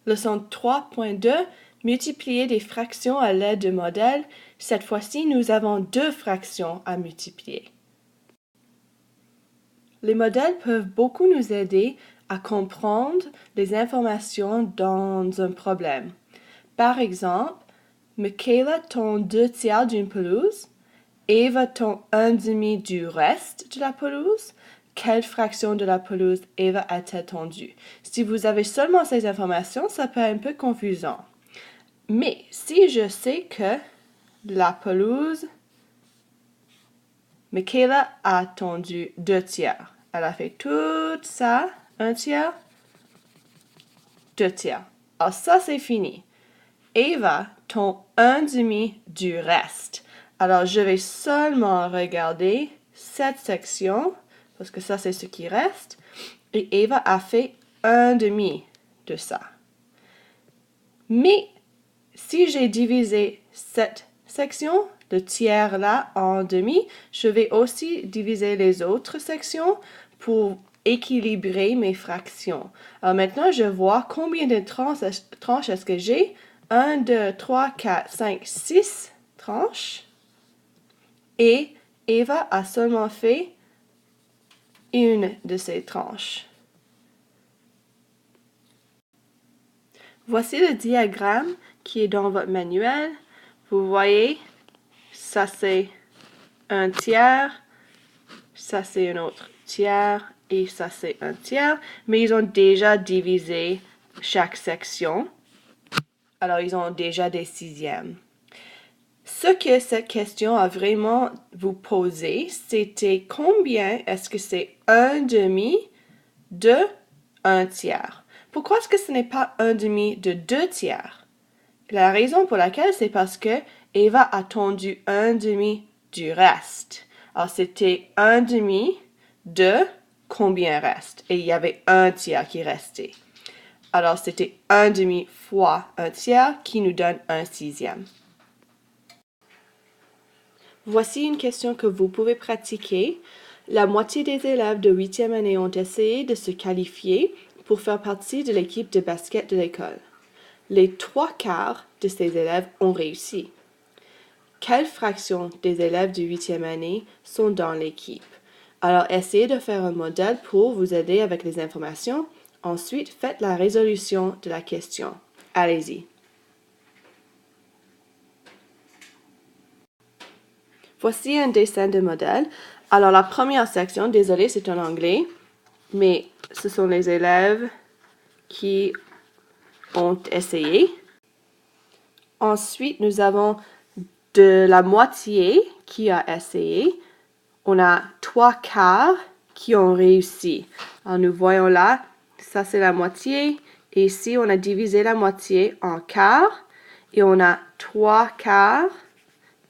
Leçon 3.2, multiplier des fractions à l'aide de modèles. Cette fois-ci, nous avons deux fractions à multiplier. Les modèles peuvent beaucoup nous aider à comprendre les informations dans un problème. Par exemple, Michaela tond 2/3 d'une pelouse, Eva tond 1/2 du reste de la pelouse. Quelle fraction de la pelouse Eva a-t-elle tondue? Si vous avez seulement ces informations, ça peut être un peu confusant. Mais si je sais que la pelouse, Michaela a tondu 2/3. Elle a fait tout ça, 1/3, 2/3. Alors ça, c'est fini. Eva tond 1/2 du reste. Alors, je vais seulement regarder cette section, parce que ça, c'est ce qui reste. Et Eva a fait 1/2 de ça. Mais, si j'ai divisé cette section, le tiers là, en demi, je vais aussi diviser les autres sections pour équilibrer mes fractions. Alors maintenant, je vois combien de tranches est-ce que j'ai. 1, 2, 3, 4, 5, 6 tranches. Et Eva a seulement fait une de ces tranches. Voici le diagramme qui est dans votre manuel. Vous voyez, ça c'est un tiers, ça c'est un autre tiers et ça c'est un tiers. Mais ils ont déjà divisé chaque section. Alors ils ont déjà des sixièmes. Ce que cette question a vraiment vous posé, c'était combien est-ce que c'est 1/2 de 1/3? Pourquoi est-ce que ce n'est pas 1/2 de 2/3? La raison pour laquelle, c'est parce que Eva a tondu 1/2 du reste. Alors, c'était 1/2 de combien reste? Et il y avait 1/3 qui restait. Alors, c'était 1/2 fois 1/3 qui nous donne 1/6. Voici une question que vous pouvez pratiquer. La moitié des élèves de 8e année ont essayé de se qualifier pour faire partie de l'équipe de basket de l'école. Les 3/4 de ces élèves ont réussi. Quelle fraction des élèves de 8e année sont dans l'équipe? Alors, essayez de faire un modèle pour vous aider avec les informations. Ensuite, faites la résolution de la question. Allez-y. Voici un dessin de modèle. Alors, la première section, désolé, c'est en anglais, mais ce sont les élèves qui ont essayé. Ensuite, nous avons de la moitié qui a essayé. On a 3/4 qui ont réussi. Alors, nous voyons là, ça c'est la moitié. Et ici, on a divisé la moitié en quart. Et on a 3/4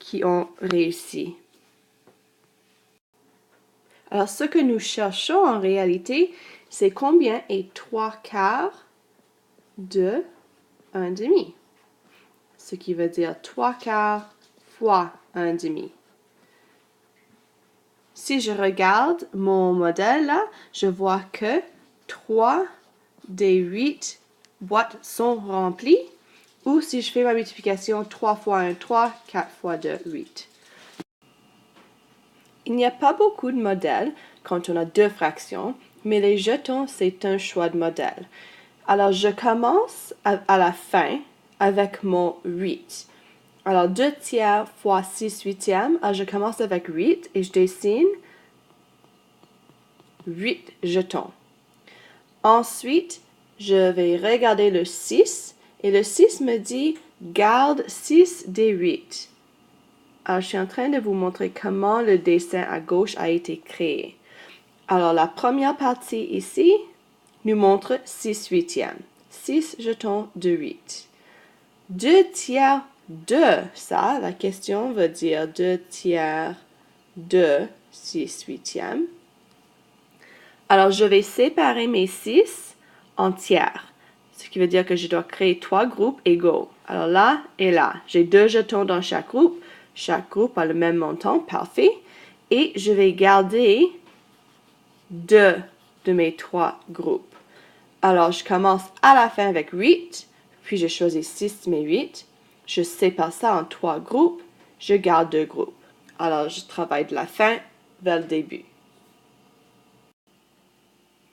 qui ont réussi. Alors, ce que nous cherchons en réalité, c'est combien est 3/4 de 1/2. Ce qui veut dire 3/4 fois 1/2. Si je regarde mon modèle là, je vois que 3 des 8 boîtes sont remplies. Ou si je fais ma multiplication, 3 fois 1, 3, 4 fois 2, 8. Il n'y a pas beaucoup de modèles quand on a deux fractions, mais les jetons, c'est un choix de modèle. Alors, je commence à la fin avec mon 8. Alors, 2/3 fois 6/8. Alors, je commence avec 8 et je dessine 8 jetons. Ensuite, je vais regarder le 6 et le 6 me dit garde 6 des 8. Alors, je suis en train de vous montrer comment le dessin à gauche a été créé. Alors, la première partie ici nous montre 6/8. 6 jetons de 8. 2/3 de ça, la question veut dire 2/3 de 6/8. Alors, je vais séparer mes 6 en tiers, ce qui veut dire que je dois créer 3 groupes égaux. Alors là et là, j'ai 2 jetons dans chaque groupe. Chaque groupe a le même montant, parfait. Et je vais garder 2 de mes 3 groupes. Alors, je commence à la fin avec 8, puis je choisis 6 mais 8. Je sépare ça en 3 groupes, je garde 2 groupes. Alors, je travaille de la fin vers le début.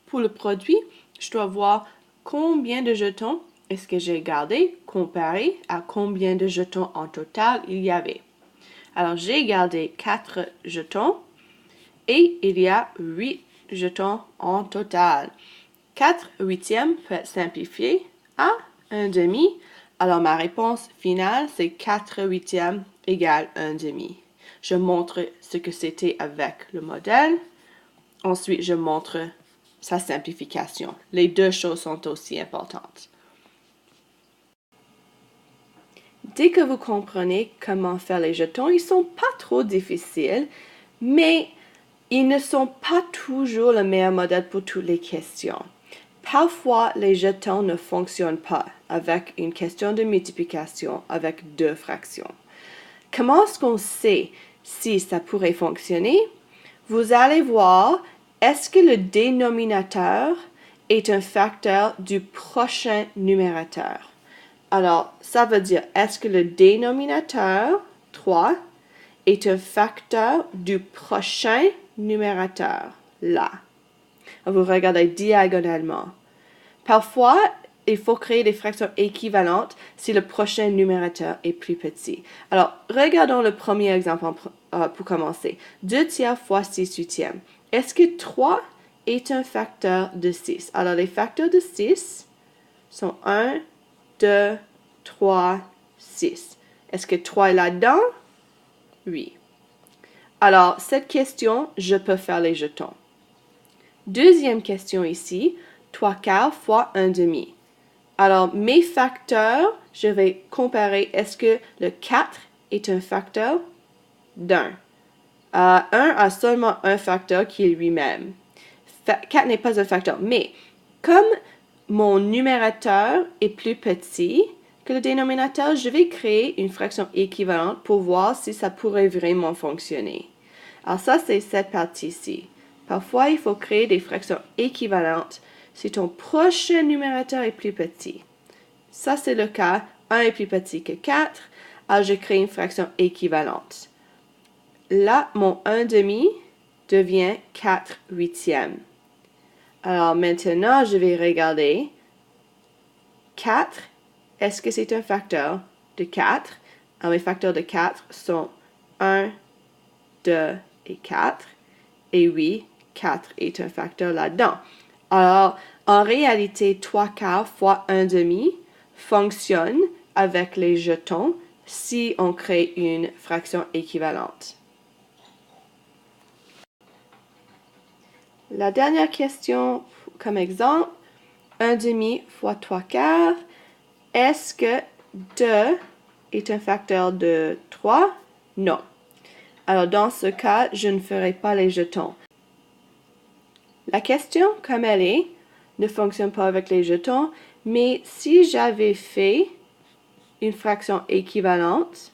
Pour le produit, je dois voir combien de jetons est-ce que j'ai gardé comparé à combien de jetons en total il y avait. Alors, j'ai gardé 4 jetons et il y a 8 jetons en total. 4 huitièmes peut être simplifié à 1 demi. Alors, ma réponse finale, c'est 4 huitièmes égale 1 demi. Je montre ce que c'était avec le modèle. Ensuite, je montre sa simplification. Les deux choses sont aussi importantes. Dès que vous comprenez comment faire les jetons, ils ne sont pas trop difficiles, mais ils ne sont pas toujours le meilleur modèle pour toutes les questions. Parfois, les jetons ne fonctionnent pas avec une question de multiplication avec 2 fractions. Comment est-ce qu'on sait si ça pourrait fonctionner? Vous allez voir, est-ce que le dénominateur est un facteur du prochain numérateur? Alors, ça veut dire, est-ce que le dénominateur, 3, est un facteur du prochain numérateur, là? Vous regardez diagonalement. Parfois, il faut créer des fractions équivalentes si le prochain numérateur est plus petit. Alors, regardons le premier exemple pour commencer. 2 tiers fois 6 huitièmes. Est-ce que 3 est un facteur de 6? Alors, les facteurs de 6 sont 1, 2, 3, 6. Est-ce que 3 est là-dedans? Oui. Alors, cette question, je peux faire les jetons. Deuxième question ici, 3 quarts fois 1 demi. Alors, mes facteurs, je vais comparer, est-ce que le 4 est un facteur d'1? 1 a seulement un facteur qui est lui-même. 4 n'est pas un facteur, mais comme mon numérateur est plus petit que le dénominateur, je vais créer une fraction équivalente pour voir si ça pourrait vraiment fonctionner. Alors ça, c'est cette partie-ci. Parfois, il faut créer des fractions équivalentes si ton prochain numérateur est plus petit. Ça, c'est le cas. 1 est plus petit que 4. Alors, je crée une fraction équivalente. Là, mon 1 demi devient 4 huitièmes. Alors, maintenant, je vais regarder. 4, est-ce que c'est un facteur de 4? Alors, mes facteurs de 4 sont 1, 2 et 4. Et oui, 4 est un facteur là-dedans. Alors, en réalité, 3 quarts fois 1 demi fonctionne avec les jetons si on crée une fraction équivalente. La dernière question, comme exemple, 1 demi fois 3 quarts. Est-ce que 2 est un facteur de 3? Non. Alors, dans ce cas, je ne ferai pas les jetons. La question, comme elle est, ne fonctionne pas avec les jetons, mais si j'avais fait une fraction équivalente,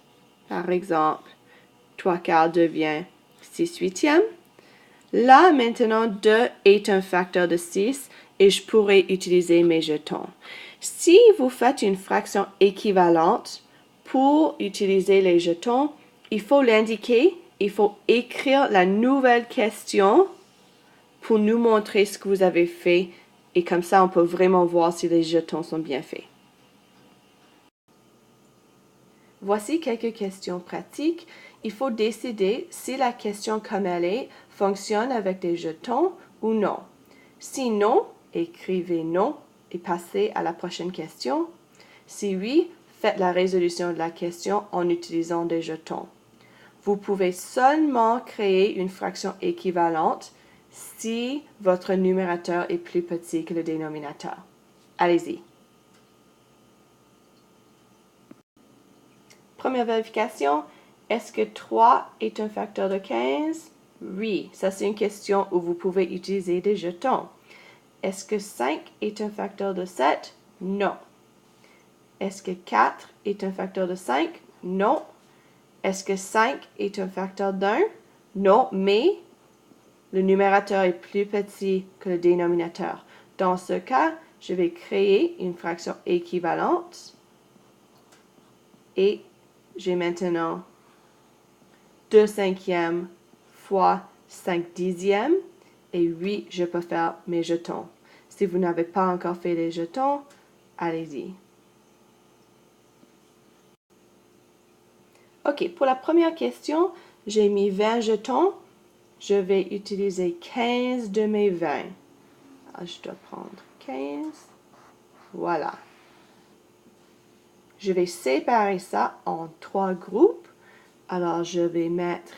par exemple, 3 quarts devient 6 huitièmes, là, maintenant, 2 est un facteur de 6 et je pourrais utiliser mes jetons. Si vous faites une fraction équivalente, pour utiliser les jetons, il faut l'indiquer, il faut écrire la nouvelle question pour nous montrer ce que vous avez fait et comme ça, on peut vraiment voir si les jetons sont bien faits. Voici quelques questions pratiques. Il faut décider si la question comme elle est fonctionne avec des jetons ou non. Si non, écrivez non et passez à la prochaine question. Si oui, faites la résolution de la question en utilisant des jetons. Vous pouvez seulement créer une fraction équivalente si votre numérateur est plus petit que le dénominateur. Allez-y. Première vérification, est-ce que 3 est un facteur de 15? Oui, ça c'est une question où vous pouvez utiliser des jetons. Est-ce que 5 est un facteur de 7? Non. Est-ce que 4 est un facteur de 5? Non. Est-ce que 5 est un facteur d'1? Non, mais le numérateur est plus petit que le dénominateur. Dans ce cas, je vais créer une fraction équivalente et j'ai maintenant 2 cinquièmes fois 5 dixièmes et oui, je peux faire mes jetons. Si vous n'avez pas encore fait les jetons, allez-y. OK, pour la première question, j'ai mis 20 jetons. Je vais utiliser 15 de mes 20. Alors, je dois prendre 15. Voilà. Je vais séparer ça en 3 groupes. Alors, je vais mettre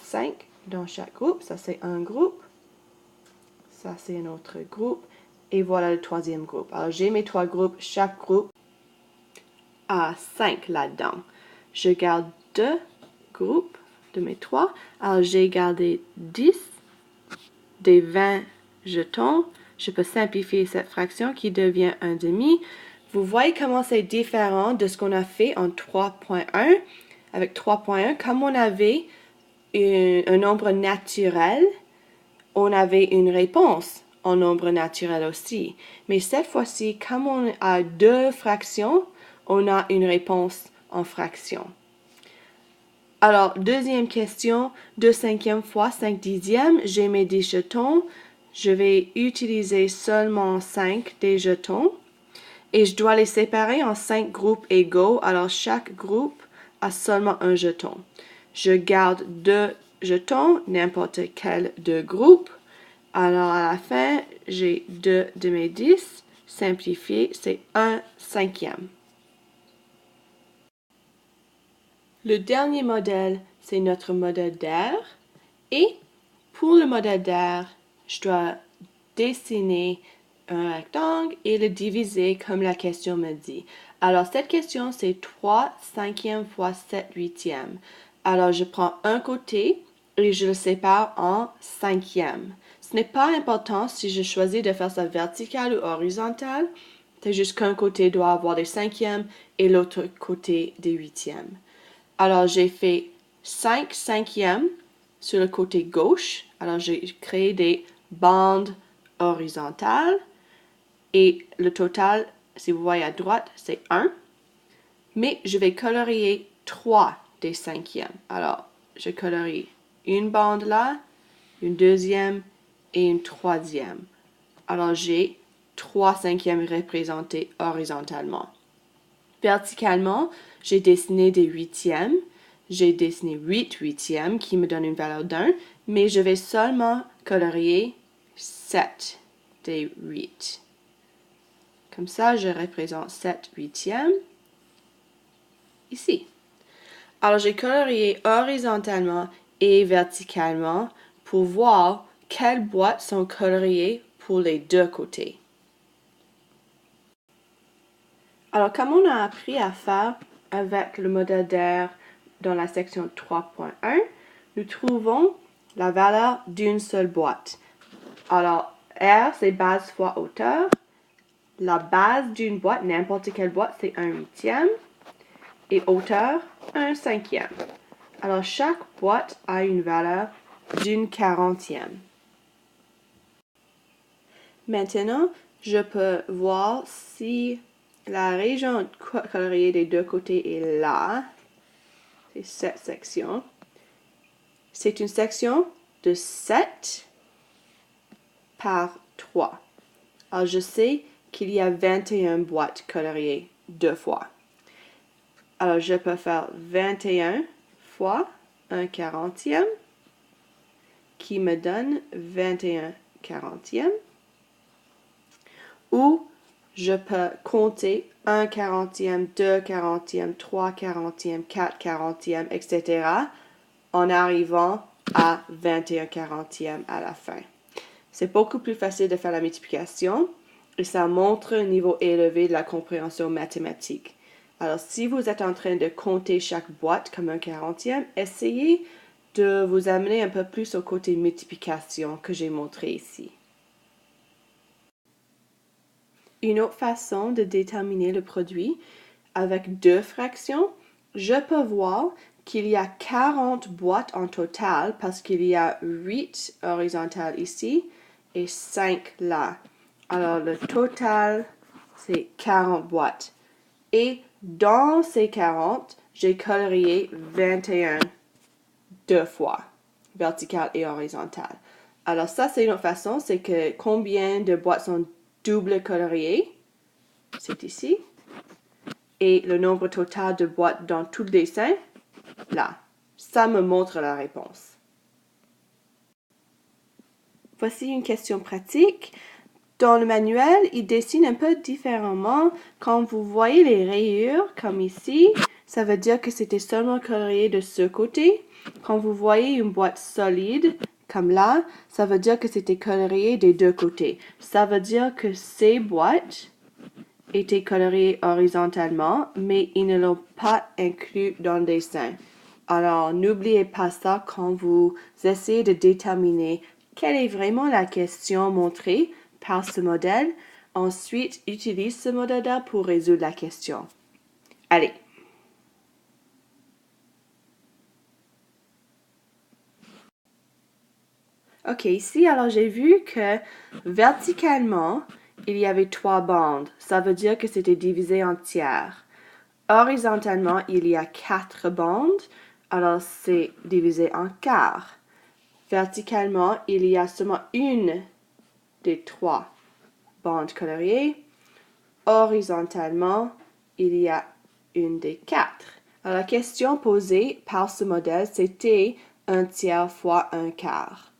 5 dans chaque groupe. Ça, c'est un groupe. Ça, c'est un autre groupe. Et voilà le troisième groupe. Alors, j'ai mes 3 groupes. Chaque groupe a 5 là-dedans. Je garde 2 groupes de mes 3. Alors, j'ai gardé 10 des 20 jetons. Je peux simplifier cette fraction qui devient 1 demi. Vous voyez comment c'est différent de ce qu'on a fait en 3.1. Avec 3.1, comme on avait un nombre naturel, on avait une réponse en nombre naturel aussi. Mais cette fois-ci, comme on a 2 fractions, on a une réponse en fraction. Alors, deuxième question, 2 cinquièmes fois 5 dixièmes, j'ai mes 10 jetons. Je vais utiliser seulement 5 des jetons et je dois les séparer en 5 groupes égaux. Alors, chaque groupe a seulement un jeton. Je garde 2 jetons, n'importe quel 2 groupes. Alors, à la fin, j'ai 2 de mes 10. Simplifié, c'est 1 cinquième. Le dernier modèle, c'est notre modèle d'air. Et pour le modèle d'air, je dois dessiner un rectangle et le diviser comme la question me dit. Alors, cette question, c'est 3 cinquièmes fois 7 huitièmes. Alors, je prends un côté et je le sépare en cinquièmes. Ce n'est pas important si je choisis de faire ça vertical ou horizontal. C'est juste qu'un côté doit avoir des cinquièmes et l'autre côté des huitièmes. Alors, j'ai fait 5 cinquièmes sur le côté gauche. Alors, j'ai créé des bandes horizontales. Et le total, si vous voyez à droite, c'est 1. Mais je vais colorier 3 des cinquièmes. Alors, je colorie une bande là, une deuxième et une troisième. Alors, j'ai 3 cinquièmes représentés horizontalement. Verticalement, j'ai dessiné des huitièmes. J'ai dessiné 8 huitièmes qui me donnent une valeur d'1, mais je vais seulement colorier 7 des 8. Comme ça, je représente 7 huitièmes ici. Alors, j'ai colorié horizontalement et verticalement pour voir quelles boîtes sont coloriées pour les deux côtés. Alors, comme on a appris à faire avec le modèle d'air dans la section 3.1, nous trouvons la valeur d'une seule boîte. Alors, R, c'est base fois hauteur. La base d'une boîte, n'importe quelle boîte, c'est 1 huitième. Et hauteur, 1 cinquième. Alors, chaque boîte a une valeur d'une quarantième. Maintenant, je peux voir si la région coloriée des deux côtés est là. C'est cette section. C'est une section de 7 par 3. Alors, je sais qu'il y a 21 boîtes coloriées deux fois. Alors, je peux faire 21 fois 1 quarantième qui me donne 21 quarantièmes. Ou je peux compter 1 quarantième, 2 quarantièmes, 3 quarantièmes, 4 quarantièmes, etc. en arrivant à 21 quarantièmes à la fin. C'est beaucoup plus facile de faire la multiplication et ça montre un niveau élevé de la compréhension mathématique. Alors, si vous êtes en train de compter chaque boîte comme un quarantième, essayez de vous amener un peu plus au côté multiplication que j'ai montré ici. Une autre façon de déterminer le produit avec deux fractions, je peux voir qu'il y a 40 boîtes en total parce qu'il y a 8 horizontales ici et 5 là. Alors, le total, c'est 40 boîtes. Et dans ces 40, j'ai colorié 21 deux fois, vertical et horizontal. Alors ça, c'est une autre façon, c'est que combien de boîtes sont double coloriées, c'est ici. Et le nombre total de boîtes dans tout le dessin, là. Ça me montre la réponse. Voici une question pratique. Dans le manuel, il dessine un peu différemment. Quand vous voyez les rayures, comme ici, ça veut dire que c'était seulement colorié de ce côté. Quand vous voyez une boîte solide, comme là, ça veut dire que c'était colorié des deux côtés. Ça veut dire que ces boîtes étaient coloriées horizontalement, mais ils ne l'ont pas inclus dans le dessin. Alors, n'oubliez pas ça quand vous essayez de déterminer quelle est vraiment la question montrée par ce modèle. Ensuite, utilise ce modèle-là pour résoudre la question. Allez. Ok, ici, alors j'ai vu que verticalement, il y avait 3 bandes. Ça veut dire que c'était divisé en tiers. Horizontalement, il y a 4 bandes. Alors, c'est divisé en quarts. Verticalement, il y a seulement une des 3 bandes coloriées. Horizontalement, il y a une des 4. Alors, la question posée par ce modèle, c'était 1 tiers fois 1 quart.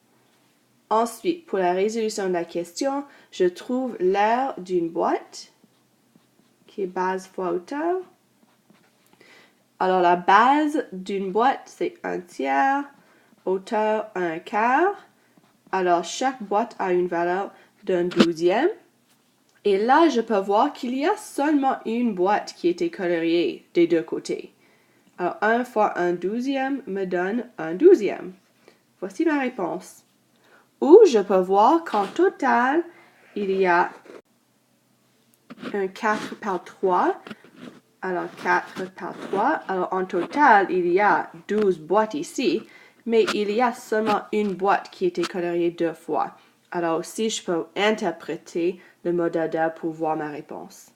Ensuite, pour la résolution de la question, je trouve l'aire d'une boîte qui est base fois hauteur. Alors, la base d'une boîte, c'est 1 tiers, hauteur 1 quart. Alors, chaque boîte a une valeur d'un 12e. Et là, je peux voir qu'il y a seulement une boîte qui était coloriée des deux côtés. Alors, 1 fois 1 12e me donne 1 12e. Voici ma réponse. Ou je peux voir qu'en total, il y a un 4 par 3. Alors, 4 par 3. Alors, en total, il y a 12 boîtes ici, mais il y a seulement une boîte qui était coloriée 2 fois. Alors, aussi, je peux interpréter le modèle pour voir ma réponse.